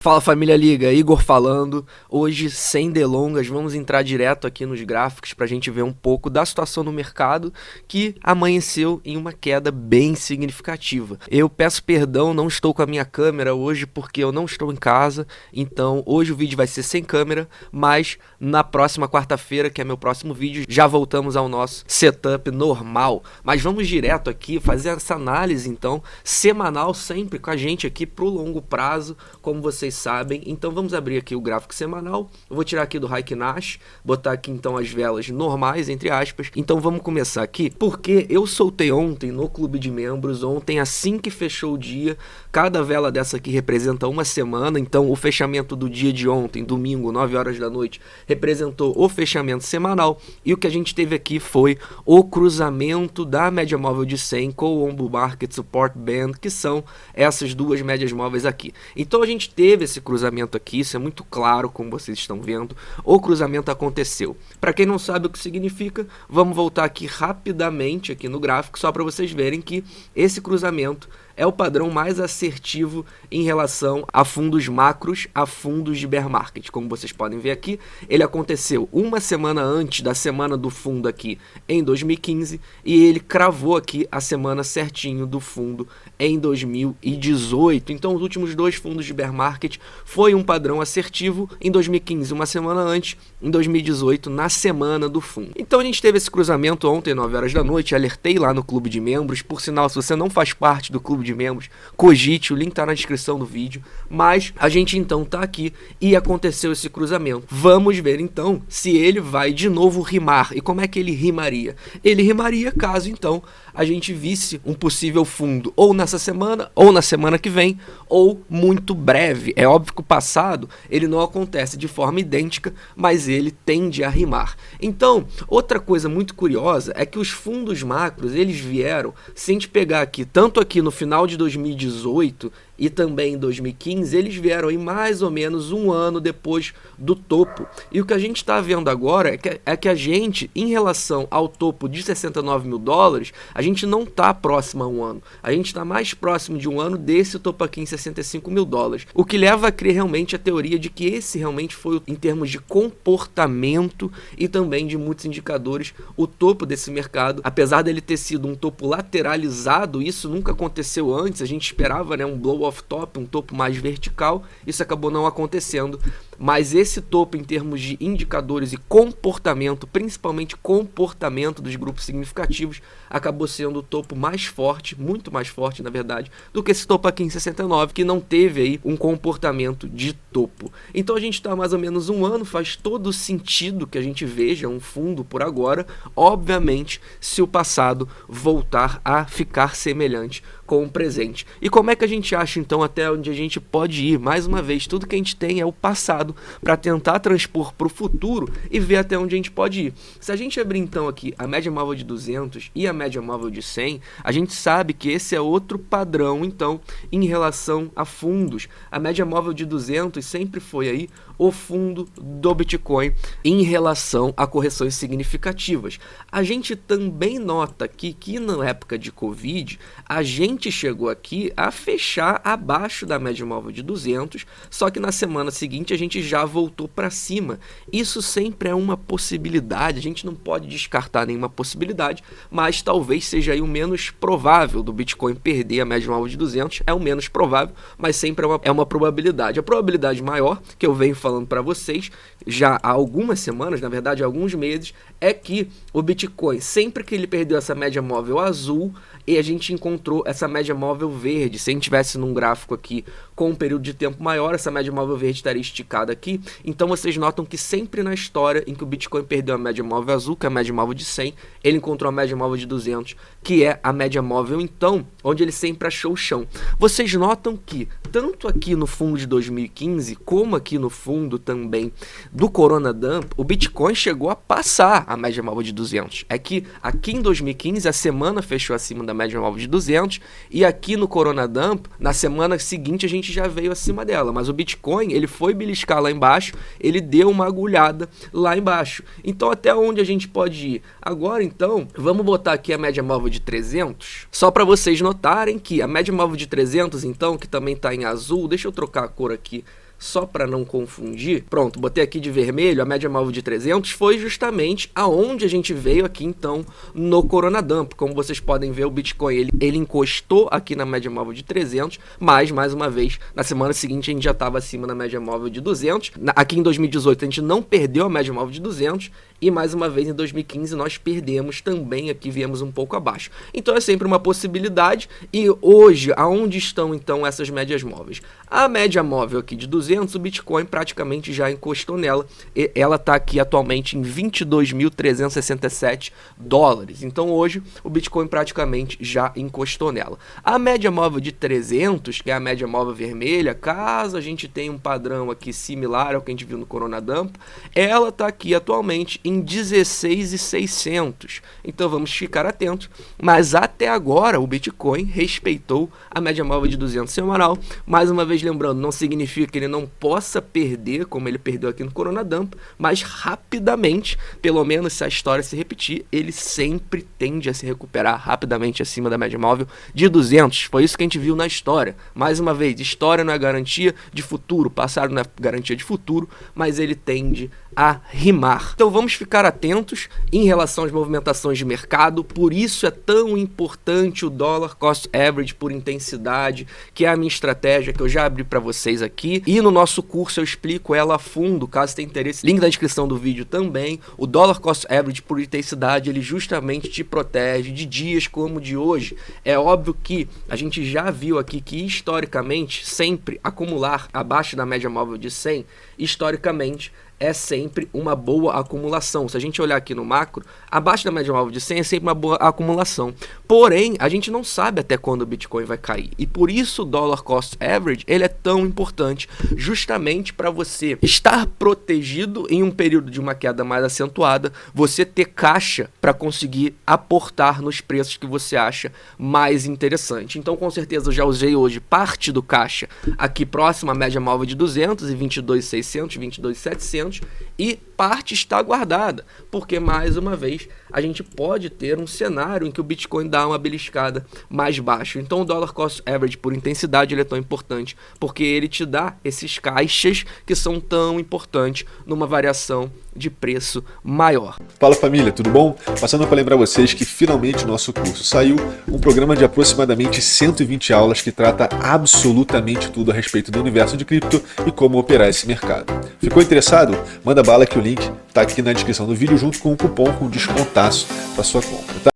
Fala família Liga, Igor falando. Hoje, sem delongas, vamos entrar direto aqui nos gráficos para a gente ver um pouco da situação no mercado que amanheceu em uma queda bem significativa. Eu peço perdão, não estou com a minha câmera hoje porque eu não estou em casa, então hoje o vídeo vai ser sem câmera, mas na próxima quarta-feira, que é meu próximo vídeo, já voltamos ao nosso setup normal. Mas vamos direto aqui fazer essa análise então semanal sempre com a gente aqui pro longo prazo, como vocês sabem. Então vamos abrir aqui o gráfico semanal. Eu vou tirar aqui do Heikin Ash, botar aqui então as velas normais, entre aspas. Então vamos começar aqui, porque eu soltei ontem no clube de membros, ontem assim que fechou o dia, cada vela dessa aqui representa uma semana, então o fechamento do dia de ontem, domingo, 9 horas da noite, representou o fechamento semanal, e o que a gente teve aqui foi o cruzamento da média móvel de 100 com o Ombu Market Support Band, que são essas duas médias móveis aqui. Então a gente teve esse cruzamento aqui, isso é muito claro, como vocês estão vendo, o cruzamento aconteceu. Para quem não sabe o que significa, vamos voltar aqui rapidamente aqui no gráfico, só para vocês verem que esse cruzamento é o padrão mais assertivo em relação a fundos macros, a fundos de bear market. Como vocês podem ver aqui, ele aconteceu uma semana antes da semana do fundo aqui em 2015 e ele cravou aqui a semana certinho do fundo em 2018. Então os últimos dois fundos de bear market foi um padrão assertivo em 2015, uma semana antes, em 2018, na semana do fundo. Então a gente teve esse cruzamento ontem, 9 horas da noite, alertei lá no clube de membros. Por sinal, se você não faz parte do clube de membros, cogite, o link está na descrição do vídeo. Mas a gente então tá aqui e aconteceu esse cruzamento. Vamos ver então se ele vai de novo rimar. E como é que ele rimaria? Ele rimaria caso então a gente visse um possível fundo ou nessa semana, ou na semana que vem, ou muito breve. É óbvio que o passado ele não acontece de forma idêntica, mas ele tende a rimar. Então, outra coisa muito curiosa é que os fundos macros, eles vieram, se a gente pegar aqui, tanto aqui no final de 2018 e também em 2015, eles vieram aí mais ou menos um ano depois do topo. E o que a gente está vendo agora é que a gente, em relação ao topo de 69 mil dólares, a gente não está próximo a um ano. A gente está mais próximo de um ano desse topo aqui em 65 mil dólares. O que leva a crer realmente a teoria de que esse realmente foi, em termos de comportamento e também de muitos indicadores, o topo desse mercado. Apesar dele ter sido um topo lateralizado, isso nunca aconteceu antes. A gente esperava, né, um blow off top, um topo mais vertical, isso acabou não acontecendo, mas esse topo em termos de indicadores e comportamento, principalmente comportamento dos grupos significativos, acabou sendo o topo mais forte, muito mais forte na verdade, do que esse topo aqui em 69, que não teve aí um comportamento de topo. Então a gente está mais ou menos um ano, faz todo sentido que a gente veja um fundo por agora, obviamente se o passado voltar a ficar semelhante com o presente. E como é que a gente acha então até onde a gente pode ir? Mais uma vez, tudo que a gente tem é o passado para tentar transpor para o futuro e ver até onde a gente pode ir. Se a gente abrir então aqui a média móvel de 200 e a média móvel de 100, a gente sabe que esse é outro padrão então em relação a fundos. A média móvel de 200 sempre foi aí o fundo do Bitcoin em relação a correções significativas. A gente também nota aqui que na época de Covid, a gente chegou aqui a fechar abaixo da média móvel de 200, só que na semana seguinte a gente já voltou para cima. Isso sempre é uma possibilidade, a gente não pode descartar nenhuma possibilidade, mas talvez seja aí o menos provável do Bitcoin perder a média móvel de 200, é o menos provável, mas sempre é uma probabilidade. A probabilidade maior, que eu venho falando para vocês já há algumas semanas, na verdade há alguns meses, é que o Bitcoin, sempre que ele perdeu essa média móvel azul, e a gente encontrou essa média móvel verde. Se a gente tivesse num gráfico aqui com um período de tempo maior, essa média móvel verde estaria esticada aqui. Então vocês notam que sempre na história em que o Bitcoin perdeu a média móvel azul, que é a média móvel de 100, ele encontrou a média móvel de 200, que é a média móvel então, onde ele sempre achou o chão. Vocês notam que tanto aqui no fundo de 2015, como aqui no fundo também do Corona Dump, o Bitcoin chegou a passar a média móvel de 200. É que aqui em 2015 a semana fechou acima da média móvel de 200 e aqui no Corona Dump, na semana seguinte a gente já veio acima dela, mas o Bitcoin ele foi beliscar lá embaixo, ele deu uma agulhada lá embaixo. Então até onde a gente pode ir? Agora então, vamos botar aqui a média móvel de 300, só para vocês notarem que a média móvel de 300 então, que também está em azul, deixa eu trocar a cor aqui só para não confundir, pronto, botei aqui de vermelho a média móvel de 300, foi justamente aonde a gente veio aqui então no Coronadump. Como vocês podem ver, o Bitcoin ele encostou aqui na média móvel de 300, mas mais uma vez, na semana seguinte a gente já estava acima da média móvel de 200. Aqui em 2018 a gente não perdeu a média móvel de 200 e mais uma vez em 2015 nós perdemos também, aqui viemos um pouco abaixo. Então é sempre uma possibilidade. E hoje, aonde estão então essas médias móveis? A média móvel aqui de 200, o Bitcoin praticamente já encostou nela. Ela está aqui atualmente em 22.367 dólares. Então hoje o Bitcoin praticamente já encostou nela. A média móvel de 300, que é a média móvel vermelha, caso a gente tenha um padrão aqui similar ao que a gente viu no Coronadump, ela está aqui atualmente em 16.600. Então vamos ficar atentos. Mas até agora o Bitcoin respeitou a média móvel de 200 semanal. Mais uma vez lembrando, não significa que ele não possa perder, como ele perdeu aqui no Coronadump, mas rapidamente, pelo menos se a história se repetir, ele sempre tende a se recuperar rapidamente acima da média móvel de 200. Foi isso que a gente viu na história. Mais uma vez, história não é garantia de futuro, passado não é garantia de futuro, mas ele tende a rimar. Então vamos ficar atentos em relação às movimentações de mercado. Por isso é tão importante o Dollar Cost Average por intensidade, que é a minha estratégia que eu já abri para vocês aqui, e no nosso curso eu explico ela a fundo, caso tenha interesse, link na descrição do vídeo também. O Dollar Cost Average por intensidade, ele justamente te protege de dias como o de hoje. É óbvio que a gente já viu aqui que historicamente sempre acumular abaixo da média móvel de 100, historicamente é sempre uma boa acumulação. Se a gente olhar aqui no macro, abaixo da média móvel de 100 é sempre uma boa acumulação. Porém, a gente não sabe até quando o Bitcoin vai cair. E por isso o Dollar Cost Average ele é tão importante, justamente para você estar protegido em um período de uma queda mais acentuada, você ter caixa para conseguir aportar nos preços que você acha mais interessante. Então, com certeza, eu já usei hoje parte do caixa aqui próximo à média móvel de 200 e 22.600, 22.700, e parte está guardada, porque mais uma vez a gente pode ter um cenário em que o Bitcoin dá uma beliscada mais baixo. Então o Dollar Cost Average por intensidade ele é tão importante, porque ele te dá esses caixas que são tão importantes numa variação de preço maior. Fala família, tudo bom? Passando para lembrar vocês que finalmente o nosso curso saiu, um programa de aproximadamente 120 aulas que trata absolutamente tudo a respeito do universo de cripto e como operar esse mercado. Ficou interessado? Manda bala que o link está aqui na descrição do vídeo junto com um cupom com descontaço para sua compra, tá?